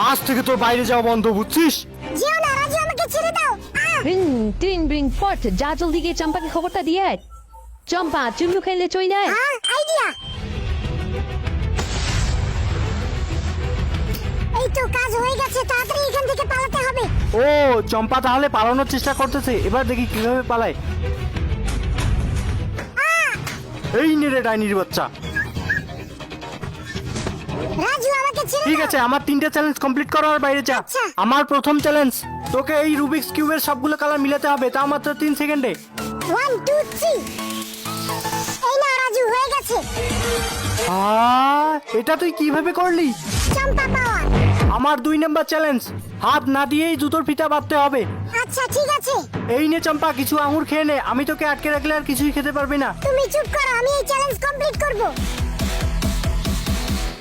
আজ থেকে তোর বাইরে যাওয়া বন্ধ, বুঝছিস? যেও না রাজু, আমাকে ছেড়ে দাও। ব্রিং ব্রিং ফট, যা জলদি গিয়ে চম্পাকে খবরটা দিয়ে আয়। চম্পা চুমলু খেলে চই যায়। হ্যাঁ, আইডিয়া। এই তো কাজ হয়ে গেছে, তাড়াতাড়ি এখান থেকে পালাতে হবে। ও চম্পা তাহলে পালানোর চেষ্টা করতেছে, এবার দেখি কিভাবে পালায়। এই নে রে ডাইনির বাচ্চা। রাজু আমাকে ছেড়ে ঠিক দাও। আছে, আমার 3টে চ্যালেঞ্জ কমপ্লিট করার বাইরে যা। আচ্ছা। আমার প্রথম চ্যালেঞ্জ, তোকে এই রুবিক্স কিউবের সবগুলো কালার মিলাতে হবে, তাও মাত্র 3 সেকেন্ডে। 1 2 3। এই না রাজু, হয়ে গেছে। এটা তুই কিভাবে করলি? চম্পা পাওয়ার। আমার 2 নাম্বার চ্যালেঞ্জ, হাত না দিয়েই জুতোর ফিতা বাঁধতে হবে। আচ্ছা ঠিক আছে। এই নে চম্পা, কিছু আঙুর খেয়ে নে, আমি তোকে আটকে রাখলে আর কিছুই খেতে পারবি না। তুমি চুপ করো, আমি এই চ্যালেঞ্জ কমপ্লিট করব।